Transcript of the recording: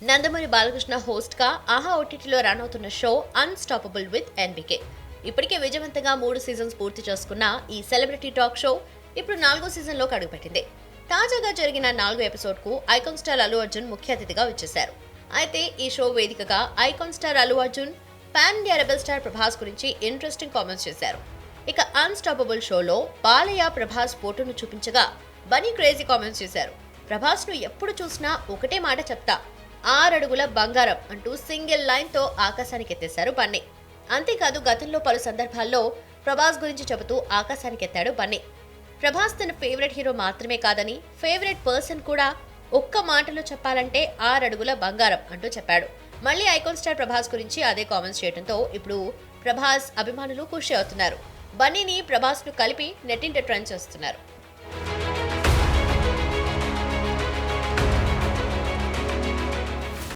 Nandamuri Balakrishna host గా ఆహా ఓటీటీలో రన్ అవుతున్న షో అన్స్టాపబుల్ విత్ ఎన్బికే. ఇప్పటికే విజయవంతంగా 3 సీజన్స్ పూర్తి చేసుకున్న ఈ సెలబ్రిటీ టాక్ షో ఇప్పుడు 4వ సీజన్లోకి అడుగుపెట్టింది. తాజాగా జరిగిన 4వ ఎపిసోడ్ కు ఐకాన్ స్టార్ అల్లు అర్జున్ ముఖ్య అతిథిగా వచ్చేశారు. అయితే ఈ షో వేదికగా icon star Allu Arjun pan India rebel star Prabhas గురించి ఇంట్రెస్టింగ్ కామెంట్స్ చేశారు. ఇక అన్స్టాపబుల్ షోలో బాలయ్య ప్రభాస్ ఫోటోను చూపించగా బన్నీ క్రేజీ కామెంట్స్ చేశారు. ప్రభాస్ ను ఎప్పుడు చూసినా ఒకటే మాట చెప్తా, 6 అడుగుల బంగారం అంటూ సింగిల్ లైన్ తో ఆకాశానికి ఎత్తేశారు బన్నీ. అంతేకాదు గతంలో పలు సందర్భాల్లో ప్రభాస్ గురించి చెబుతూ ఆకాశానికి ఎత్తాడు బన్నీ. ప్రభాస్ తన ఫేవరెట్ హీరో మాత్రమే కాదని ఫేవరెట్ పర్సన్ కూడా ఒక్క మాటలో చెప్పాలంటే 6 అడుగుల బంగారం అంటూ చెప్పాడు. మళ్ళీ ఐకాన్ స్టార్ ప్రభాస్ గురించి అదే కామెంట్స్ చేయడంతో ఇప్పుడు ప్రభాస్ అభిమానులు ఖుషి అవుతున్నారు. బన్నీని ప్రభాస్ ను కలిపి నెట్టింట ట్రెండ్ చేస్తున్నారు.